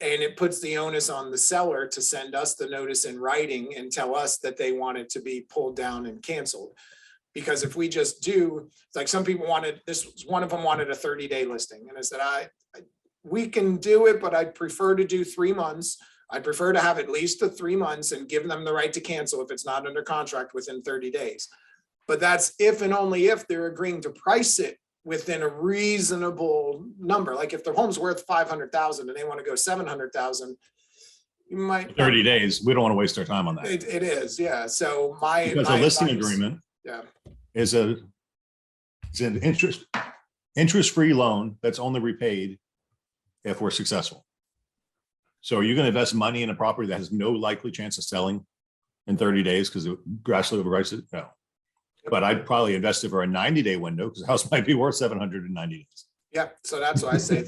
S2: And it puts the onus on the seller to send us the notice in writing and tell us that they want it to be pulled down and canceled. Because if we just do, like some people wanted, one of them wanted a 30-day listing. And I said, we can do it, but I'd prefer to do 3 months. I'd prefer to have at least the 3 months and give them the right to cancel if it's not under contract within 30 days. But that's if and only if they're agreeing to price it within a reasonable number. Like if the home's worth 500,000 and they want to go 700,000, you might—
S1: 30 days. We don't want to waste our time on that.
S2: It is, yeah. So
S1: because a listing agreement is an interest-free loan that's only repaid if we're successful. So are you going to invest money in a property that has no likely chance of selling in 30 days because it grossly overpriced it? No. But I'd probably invest it for a 90-day window because the house might be worth 790 days.
S2: Yeah, so that's why I say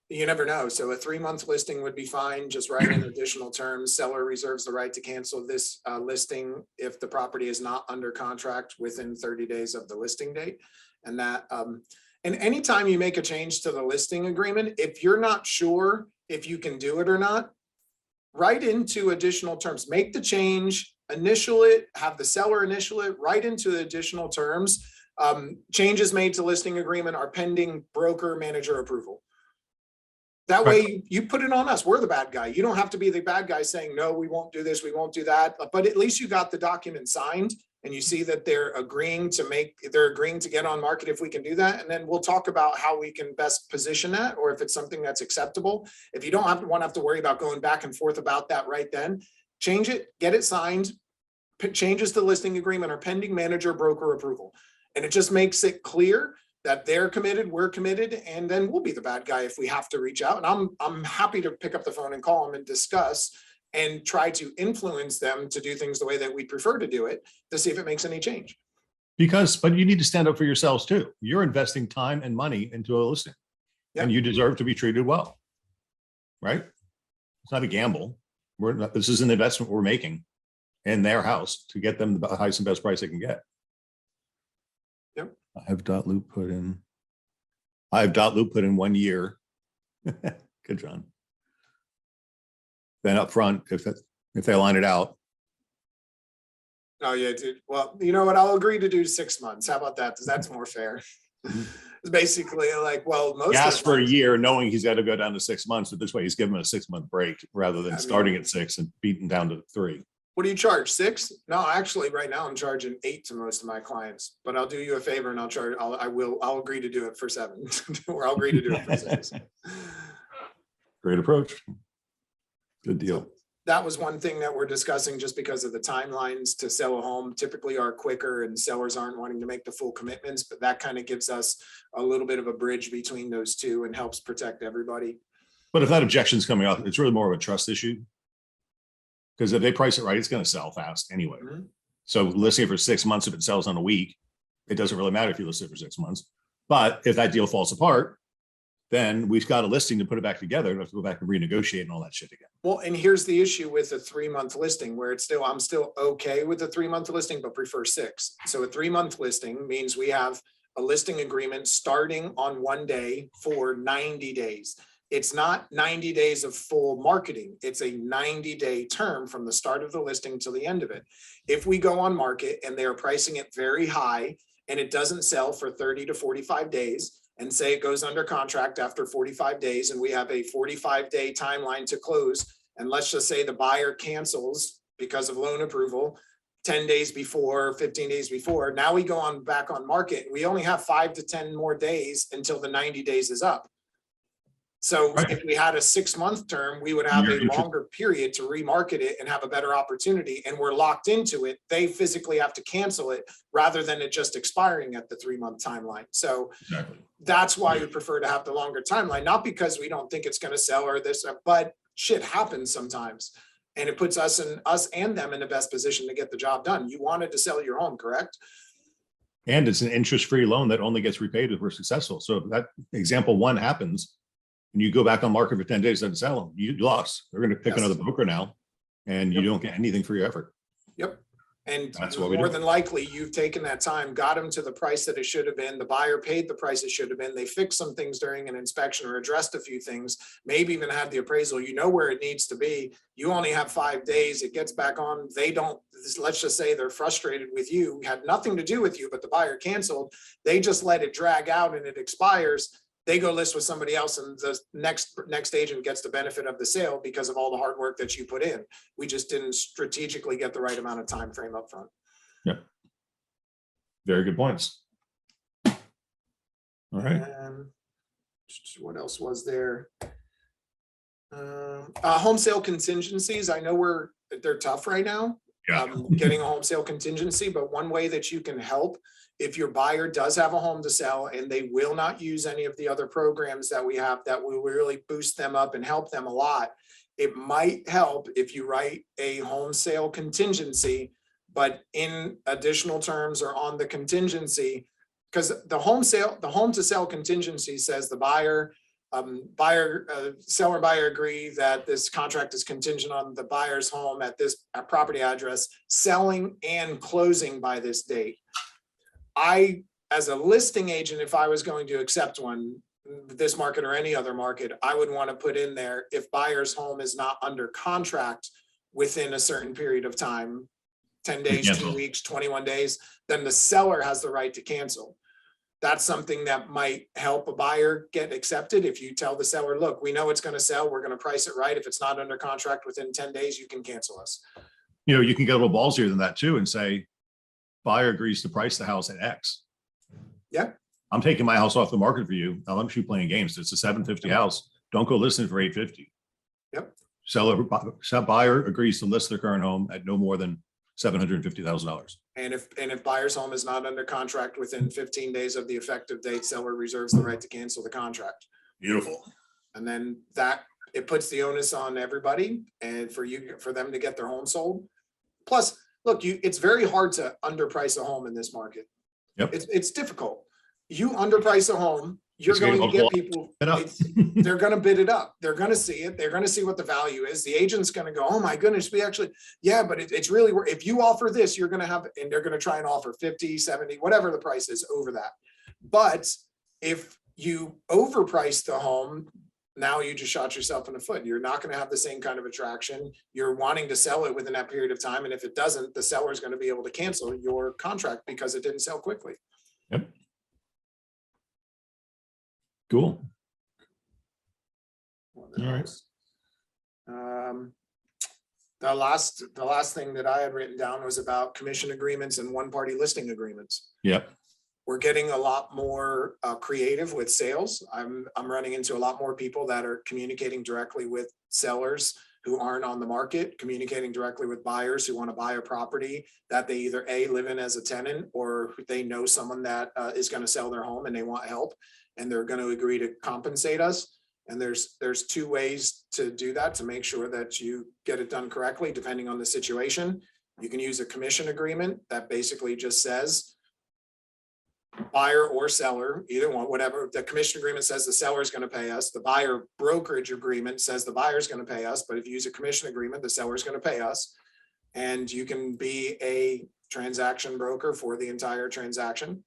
S2: you never know. So a 3-month listing would be fine. Just write in additional terms. Seller reserves the right to cancel this listing if the property is not under contract within 30 days of the listing date. And that, and anytime you make a change to the listing agreement, if you're not sure if you can do it or not, write into additional terms, make the change, initial it, have the seller initial it, write into the additional terms. Changes made to listing agreement are pending broker manager approval. That way you put it on us. We're the bad guy. You don't have to be the bad guy saying, no, we won't do this, we won't do that. But at least you got the document signed and you see that they're agreeing to get on market if we can do that. And then we'll talk about how we can best position that, or if it's something that's acceptable. If you don't have to worry about going back and forth about that right then, change it, get it signed, changes to the listing agreement are pending manager broker approval. And it just makes it clear that they're committed, we're committed, and then we'll be the bad guy if we have to reach out. And I'm happy to pick up the phone and call them and discuss and try to influence them to do things the way that we prefer to do it, to see if it makes any change.
S1: But you need to stand up for yourselves too. You're investing time and money into a listing, and you deserve to be treated well, right? It's not a gamble. This is an investment we're making in their house to get them the highest and best price they can get.
S2: Yep.
S1: I have .loop put in 1 year. Good, John. Then up front, if they line it out.
S2: Oh yeah, dude. Well, you know what? I'll agree to do 6 months. How about that? Because that's more fair. It's basically like, well, most
S1: ask for a year, knowing he's got to go down to 6 months. But this way, he's giving him a 6-month break rather than starting at 6 and beating down to 3.
S2: What do you charge? 6? No, actually, right now I'm charging 8 to most of my clients. But I'll do you a favor and I'll agree to do it for 7, or I'll agree to do it for 6.
S1: Great approach. Good deal.
S2: So that was one thing that we're discussing, just because of the timelines to sell a home typically are quicker and sellers aren't wanting to make the full commitments, but that kind of gives us a little bit of a bridge between those two and helps protect everybody.
S1: But if that objection's coming up, it's really more of a trust issue. Because if they price it right, it's going to sell fast anyway.
S2: Mhm.
S1: So listing it for 6 months, if it sells on a week, it doesn't really matter if you list it for 6 months. But if that deal falls apart, then we've got a listing to put it back together. We have to go back and renegotiate and all that shit again.
S2: Well, and here's the issue with a 3-month listing where I'm still okay with a 3-month listing, but prefer 6. So a 3-month listing means we have a listing agreement starting on one day for 90 days. It's not 90 days of full marketing. It's a 90-day term from the start of the listing till the end of it. If we go on market and they are pricing it very high and it doesn't sell for 30 to 45 days, and say it goes under contract after 45 days and we have a 45-day timeline to close, and let's just say the buyer cancels because of loan approval 10 days before, 15 days before, now we go on back on market. We only have 5 to 10 more days until the 90 days is up. So
S1: Right.
S2: if we had a 6-month term, we would have
S1: You're
S2: a longer period to remarket it and have a better opportunity, and we're locked into it. They physically have to cancel it rather than it just expiring at the 3-month timeline. So
S1: Exactly.
S2: that's why we prefer to have the longer timeline, not because we don't think it's going to sell or this, but shit happens sometimes. And it puts us and them in the best position to get the job done. You wanted to sell your home, correct?
S1: And it's an interest-free loan that only gets repaid if we're successful. So if that example 1 happens and you go back on market for 10 days and sell them, you lost. They're going to pick
S2: Yes.
S1: another broker now and you
S2: Yep.
S1: don't get anything for your effort.
S2: Yep. And
S1: That's what we
S2: more
S1: do.
S2: than likely, you've taken that time, got them to the price that it should have been. The buyer paid the price it should have been. They fixed some things during an inspection or addressed a few things, maybe even had the appraisal. You know where it needs to be. You only have 5 days. It gets back on. They don't, let's just say they're frustrated with you, had nothing to do with you, but the buyer canceled. They just let it drag out and it expires. They go list with somebody else and the next agent gets the benefit of the sale because of all the hard work that you put in. We just didn't strategically get the right amount of time frame up front.
S1: Very good points. All right.
S2: What else was there? Home sale contingencies. I know they're tough right now.
S1: Yeah.
S2: Getting a home sale contingency, but one way that you can help, if your buyer does have a home to sell and they will not use any of the other programs that we have that will really boost them up and help them a lot, it might help if you write a home sale contingency, but in additional terms or on the contingency, because the home to sell contingency says the seller and buyer agree that this contract is contingent on the buyer's home at this property address selling and closing by this date. I, as a listing agent, if I was going to accept one, this market or any other market, I would want to put in there, if buyer's home is not under contract within a certain period of time, 10 days,
S1: Cancel.
S2: 2 weeks, 21 days, then the seller has the right to cancel. That's something that might help a buyer get accepted. If you tell the seller, look, we know it's going to sell, we're going to price it right. If it's not under contract within 10 days, you can cancel us.
S1: You know, you can get a little ballsier than that too and say, buyer agrees to price the house at X.
S2: Yeah.
S1: I'm taking my house off the market for you. Now I'm playing games. It's a 750 house. Don't go listen for 850.
S2: Yep.
S1: Buyer agrees to list their current home at no more than $750,000.
S2: And if buyer's home is not under contract within 15 days of the effective date, seller reserves the right to cancel the contract.
S1: Beautiful.
S2: And then it puts the onus on everybody and for them to get their home sold. Plus, look, it's very hard to underprice a home in this market.
S1: Yep.
S2: It's difficult. You underprice a home, you're
S1: It's
S2: going
S1: gonna
S2: to get
S1: go
S2: people,
S1: up.
S2: they're going to bid it up. They're going to see it. They're going to see what the value is. The agent's going to go, oh my goodness, yeah, but it's really, if you offer this, you're going to have, and they're going to try and offer 50, 70, whatever the price is over that. But if you overprice the home, now you just shot yourself in the foot. You're not going to have the same kind of attraction. You're wanting to sell it within that period of time. And if it doesn't, the seller is going to be able to cancel your contract because it didn't sell quickly.
S1: Yep. Cool.
S2: All
S1: right.
S2: The last thing that I had written down was about commission agreements and one-party listing agreements.
S1: Yep.
S2: We're getting a lot more creative with sales. I'm running into a lot more people that are communicating directly with sellers who aren't on the market, communicating directly with buyers who want to buy a property that they either live in as a tenant or they know someone that is going to sell their home and they want help and they're going to agree to compensate us. And there's two ways to do that, to make sure that you get it done correctly, depending on the situation. You can use a commission agreement that basically just says buyer or seller, either one, whatever. The commission agreement says the seller is going to pay us. The buyer brokerage agreement says the buyer is going to pay us. But if you use a commission agreement, the seller is going to pay us. And you can be a transaction broker for the entire transaction.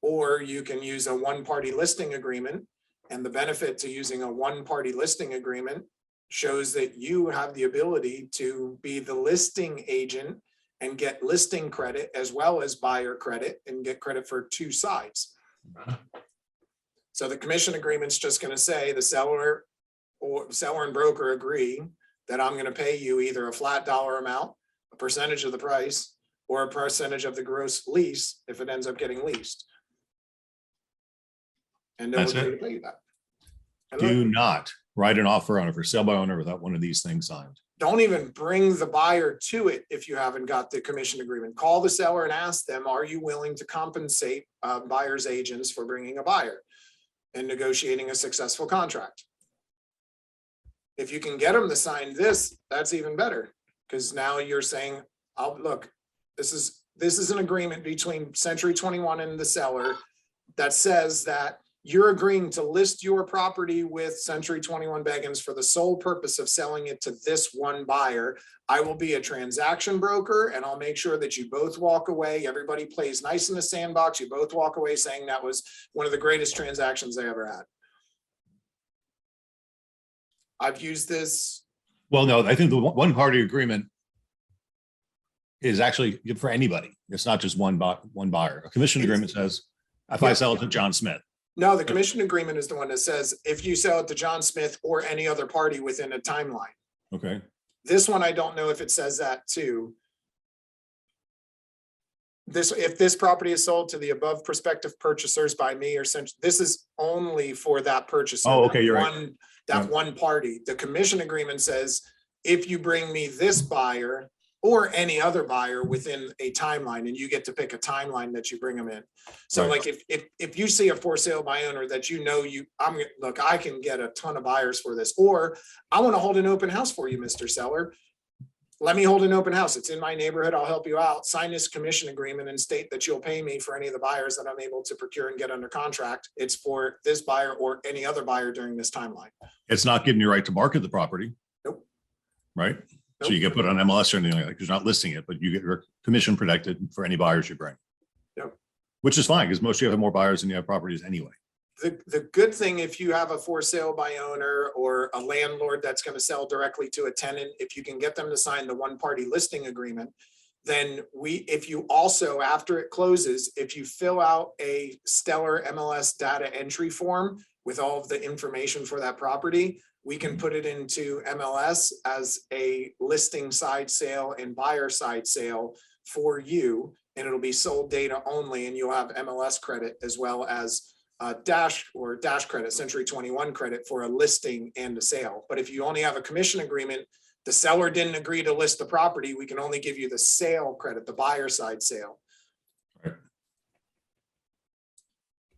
S2: Or you can use a one-party listing agreement. And the benefit to using a one-party listing agreement shows that you have the ability to be the listing agent and get listing credit as well as buyer credit and get credit for two sides. So the commission agreement's just going to say the seller and broker agree that I'm going to pay you either a flat dollar amount, a percentage of the price, or a percentage of the gross lease if it ends up getting leased. And they'll
S1: That's
S2: agree
S1: it.
S2: to pay you that. And
S1: Do
S2: look,
S1: not write an offer on it for sale by owner without one of these things signed.
S2: don't even bring the buyer to it if you haven't got the commission agreement. Call the seller and ask them, are you willing to compensate buyer's agents for bringing a buyer and negotiating a successful contract? If you can get them to sign this, that's even better, because now you're saying, oh, look, this is an agreement between Century 21 and the seller that says that you're agreeing to list your property with Century 21 Beggins for the sole purpose of selling it to this one buyer. I will be a transaction broker and I'll make sure that you both walk away. Everybody plays nice in the sandbox. You both walk away saying that was one of the greatest transactions they ever had. I've used this.
S1: Well, no, I think the one party agreement is actually good for anybody. It's not just one buyer. A commission agreement says, if I sell it to John Smith.
S2: No, the commission agreement is the one that says if you sell it to John Smith or any other party within a timeline.
S1: Okay.
S2: This one, I don't know if it says that too. If this property is sold to the above prospective purchasers by me or this is only for that purchaser.
S1: Oh, okay, you're right.
S2: That one party. The commission agreement says, if you bring me this buyer or any other buyer within a timeline, and you get to pick a timeline that you bring them in. So
S1: Right.
S2: like if you see a for sale by owner that look, I can get a ton of buyers for this, or I want to hold an open house for you, Mr. Seller. Let me hold an open house. It's in my neighborhood. I'll help you out. Sign this commission agreement and state that you'll pay me for any of the buyers that I'm able to procure and get under contract. It's for this buyer or any other buyer during this timeline.
S1: It's not giving you right to market the property.
S2: Nope.
S1: Right. So
S2: Nope.
S1: you get put on MLS or anything like that, because you're not listing it, but you get your commission protected for any buyers you bring.
S2: Yep.
S1: Which is fine, because most of you have more buyers than you have properties anyway.
S2: The good thing, if you have a for sale by owner or a landlord that's going to sell directly to a tenant, if you can get them to sign the one party listing agreement, then if you also, after it closes, if you fill out a Stellar MLS data entry form with all of the information for that property, we can put it into MLS as a listing side sale and buyer side sale for you. And it'll be sold data only, and you'll have MLS credit as well as dash credit, Century 21 credit for a listing and a sale. But if you only have a commission agreement, the seller didn't agree to list the property, we can only give you the sale credit, the buyer side sale.
S1: Right.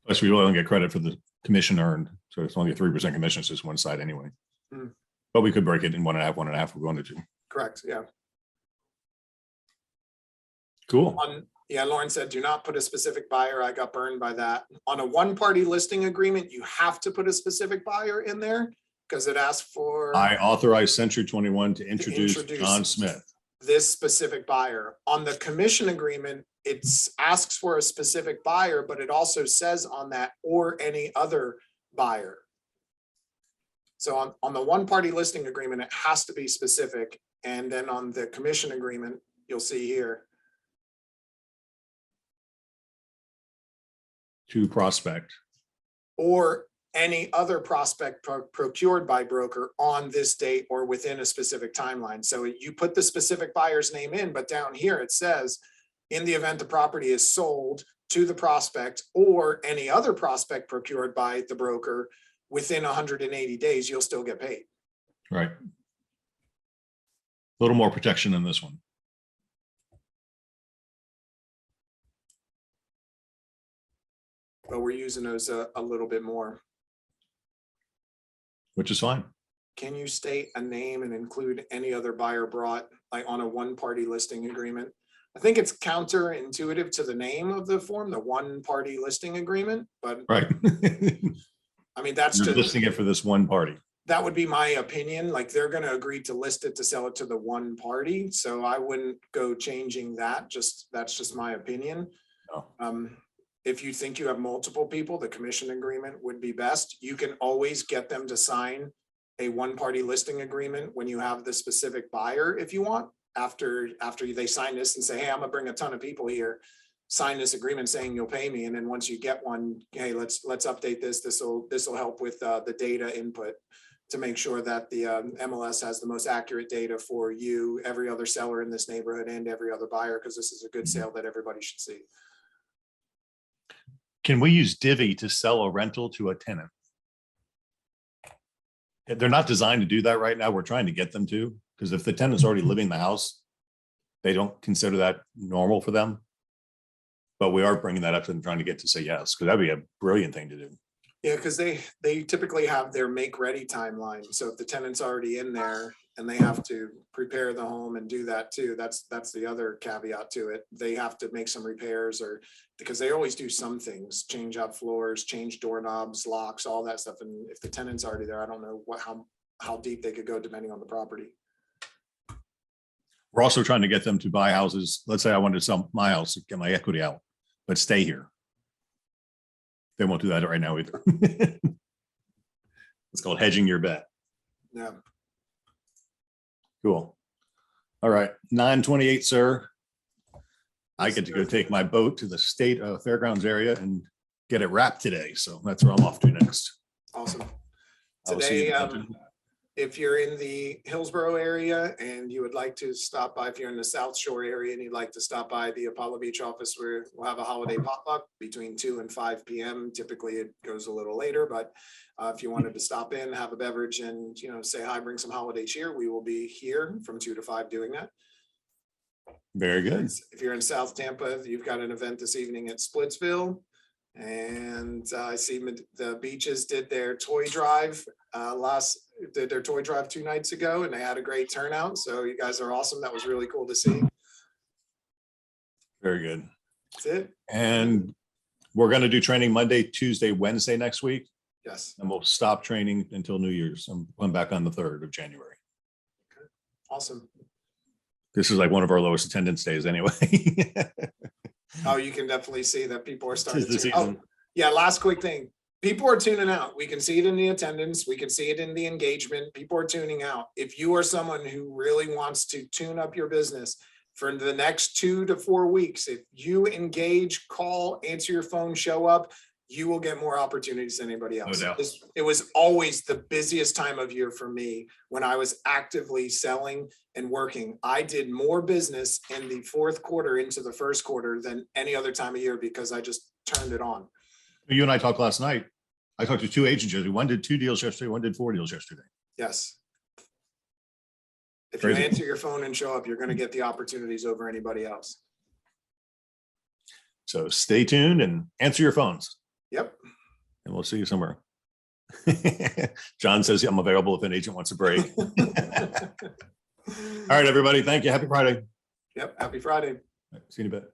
S1: Plus, we really don't get credit for the commission earned. So it's only a 3% commission. It's just one side anyway.
S2: Hmm.
S1: But we could break it in 1.5 if we wanted to.
S2: Correct, yeah.
S1: Cool.
S2: Yeah, Lauren said, do not put a specific buyer. I got burned by that. On a one-party listing agreement, you have to put a specific buyer in there because it asks for
S1: I authorize Century 21 to introduce John Smith.
S2: this specific buyer. On the commission agreement, it asks for a specific buyer, but it also says on that or any other buyer. So on the one-party listing agreement, it has to be specific. And then on the commission agreement, you'll see here.
S1: To prospect.
S2: Or any other prospect procured by broker on this date or within a specific timeline. So you put the specific buyer's name in, but down here it says, in the event the property is sold to the prospect or any other prospect procured by the broker within 180 days, you'll still get paid.
S1: Right. A little more protection than this one.
S2: But we're using those a little bit more.
S1: which is fine.
S2: Can you state a name and include any other buyer brought, like on a one-party listing agreement? I think it's counterintuitive to the name of the form, the one-party listing agreement, but
S1: Right.
S2: I mean, that's
S1: You're
S2: just,
S1: listing it for this one party.
S2: that would be my opinion. Like, they're gonna agree to list it to sell it to the one party, so I wouldn't go changing that. That's just my opinion.
S1: No.
S2: If you think you have multiple people, the commission agreement would be best. You can always get them to sign a one-party listing agreement when you have the specific buyer, if you want. After they sign this and say, hey, I'm gonna bring a ton of people here, sign this agreement saying you'll pay me. And then once you get one, hey, let's update this. This will help with the data input to make sure that the MLS has the most accurate data for you, every other seller in this neighborhood, and every other buyer, because this is a good sale that everybody should see.
S1: Can we use Divvy to sell a rental to a tenant? They're not designed to do that right now. We're trying to get them to, because if the tenant's already living in the house, they don't consider that normal for them. But we are bringing that up to them, trying to get to say yes, because that'd be a brilliant thing to do.
S2: Yeah, because they typically have their make ready timeline. So if the tenant's already in there and they have to prepare the home and do that too, that's the other caveat to it. They have to make some repairs, or because they always do some things, change out floors, change doorknobs, locks, all that stuff. And if the tenant's already there, I don't know how deep they could go depending on the property.
S1: We're also trying to get them to buy houses. Let's say I wanted to sell my house, get my equity out, but stay here. They won't do that right now either. It's called hedging your bet.
S2: Yeah.
S1: Cool. All right, 9:28, sir. I get to go take my boat to the state fairgrounds area and get it wrapped today. So that's where I'm off to next.
S2: Awesome.
S1: I will see you
S2: Today,
S1: Captain.
S2: if you're in the Hillsborough area and you would like to stop by, if you're in the South Shore area and you'd like to stop by the Apollo Beach office, where we'll have a holiday potluck between 2 and 5 p.m. Typically it goes a little later, but if you wanted to stop in, have a beverage and, say hi, bring some holiday cheer, we will be here from 2 to 5 doing that.
S1: Very good.
S2: If you're in South Tampa, you've got an event this evening at Splitsville. And I see the Beaches did their toy drive did their toy drive 2 nights ago, and they had a great turnout. So you guys are awesome. That was really cool to see.
S1: Very good.
S2: That's it.
S1: And we're going to do training Monday, Tuesday, Wednesday next week,
S2: Yes.
S1: and we'll stop training until New Year's. I'm back on the 3rd of January.
S2: Awesome.
S1: This is like one of our lowest attendance days anyway.
S2: Oh, you can definitely see that people are starting
S1: Tis the
S2: to. Oh,
S1: season.
S2: yeah. Last quick thing. People are tuning out. We can see it in the attendance. We can see it in the engagement. People are tuning out. If you are someone who really wants to tune up your business for the next 2 to 4 weeks, if you engage, call, answer your phone, show up, you will get more opportunities than anybody else.
S1: No doubt.
S2: It was always the busiest time of year for me when I was actively selling and working. I did more business in the 4th quarter into the 1st quarter than any other time of year because I just turned it on.
S1: You and I talked last night. I talked to 2 agents yesterday. One did 2 deals yesterday. One did 4 deals yesterday.
S2: Yes. If
S1: Crazy.
S2: you answer your phone and show up, you're going to get the opportunities over anybody else.
S1: So stay tuned and answer your phones,
S2: Yep.
S1: and we'll see you somewhere. John says I'm available if an agent wants a break. All right, everybody. Thank you. Happy Friday.
S2: Yep. Happy Friday.
S1: See you in a bit.